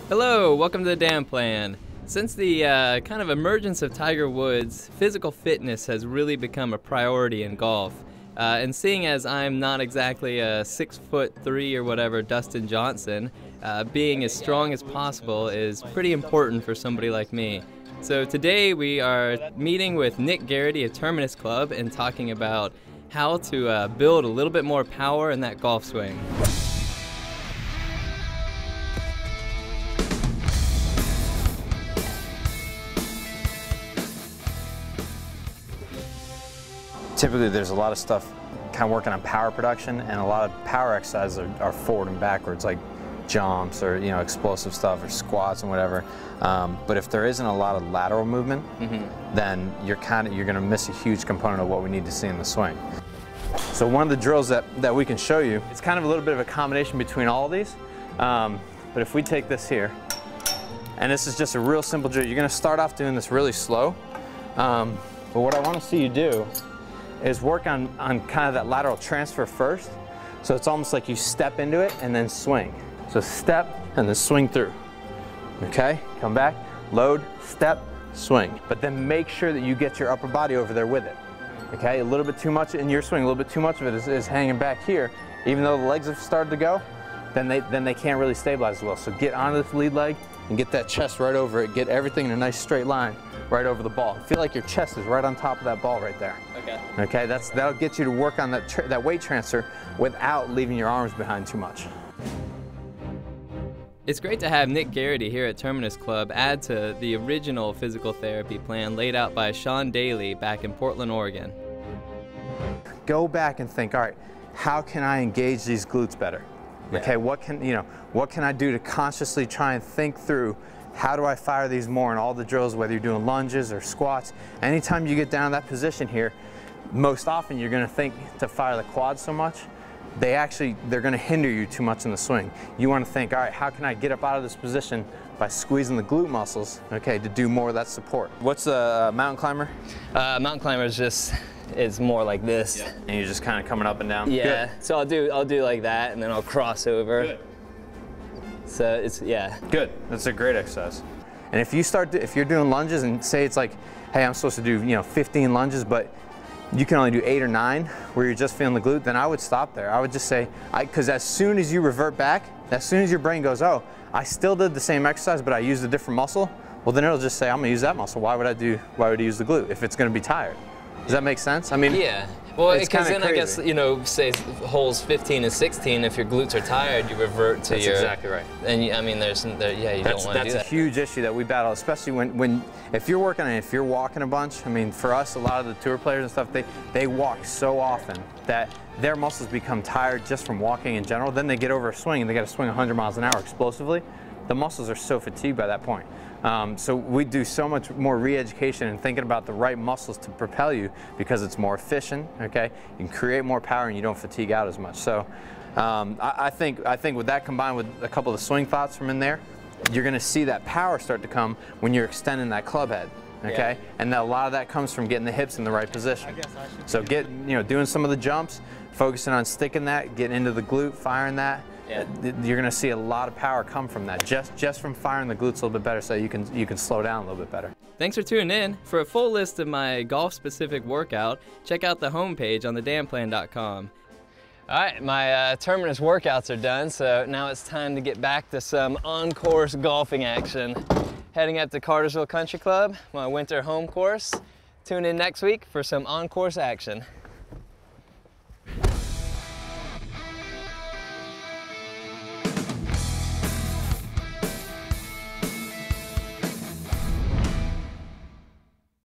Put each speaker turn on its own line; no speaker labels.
Hello, welcome to the Dan Plan. Since the kind of emergence of Tiger Woods, physical fitness has really become a priority in golf. And seeing as I'm not exactly a 6'3" or whatever Dustin Johnson, being as strong as possible is pretty important for somebody like me. So today we are meeting with Nick Garrity of Terminus Club and talking about how to build a little bit more power in that golf swing.
Typically there's a lot of stuff kind of working on power production, and a lot of power exercises are forward and backwards, like jumps or explosive stuff or squats and whatever. But if there isn't a lot of lateral movement, then you're going to miss a huge component of what we need to see in the swing. So one of the drills that we can show you, it's kind of a little bit of a combination between all of these. But if we take this here, and this is just a real simple drill, you're going to start off doing this really slow. But what I want to see you do is work on kind of that lateral transfer first. So it's almost like you step into it and then swing. So step and then swing through. Okay, come back, load, step, swing. But then make sure that you get your upper body over there with it. Okay, a little bit too much in your swing, a little bit too much of it is hanging back here. Even though the legs have started to go, then they can't really stabilize as well. So get onto this lead leg and get that chest right over it. Get everything in a nice straight line right over the ball. Feel like your chest is right on top of that ball right there. Okay. Okay, that'll get you to work on that weight transfer without leaving your arms behind too much.
It's great to have Nick Garrity here at Terminus Club add to the original physical therapy plan laid out by Sean Daly back in Portland, Oregon.
Go back and think, all right, how can I engage these glutes better? Okay, what can I do to consciously try and think through how do I fire these more in all the drills, whether you're doing lunges or squats. Anytime you get down in that position here, most often you're going to think to fire the quads so much, they're going to hinder you too much in the swing. You want to think, all right, how can I get up out of this position by squeezing the glute muscles, okay, to do more of that support. What's a mountain climber?
Mountain climber is more like this.
Yeah. And you're just kind of coming up and down?
Yeah, good. So I'll do like that, and then I'll cross over.
Good.
So yeah.
Good, that's a great exercise. And if you're doing lunges and say it's like, hey, I'm supposed to do 15 lunges, but you can only do 8 or 9 where you're just feeling the glute, then I would stop there. I would just say, because as soon as you revert back, as soon as your brain goes, oh, I still did the same exercise, but I used a different muscle, well then it'll just say, I'm gonna use that muscle. Why would I use the glute if it's gonna be tired? Does that make sense? I mean,
yeah. Well, because then crazy. I guess, say holes 15 and 16, if your glutes are tired, you revert to
That's exactly right.
And you don't want to do that.
That's a huge issue that we battle, especially if you're working and if you're walking a bunch. I mean, for us, a lot of the tour players and stuff, they walk so often that their muscles become tired just from walking in general. Then they get over a swing and they got to swing 100 miles an hour explosively. The muscles are so fatigued by that point. So we do so much more re-education and thinking about the right muscles to propel you because it's more efficient, okay? You can create more power and you don't fatigue out as much. So I think with that combined with a couple of swing thoughts from in there, you're gonna see that power start to come when you're extending that club head, okay? Yeah. And a lot of that comes from getting the hips in the right position. So doing some of the jumps, focusing on sticking that, getting into the glute, firing that. Yeah. You're going to see a lot of power come from that, just from firing the glutes a little bit better, so you can slow down a little bit better.
Thanks for tuning in. For a full list of my golf-specific workout, check out the homepage on thedanplan.com. All right, my Terminus workouts are done, so now it's time to get back to some on-course golfing action. Heading up to Cartersville Country Club, my winter home course. Tune in next week for some on-course action.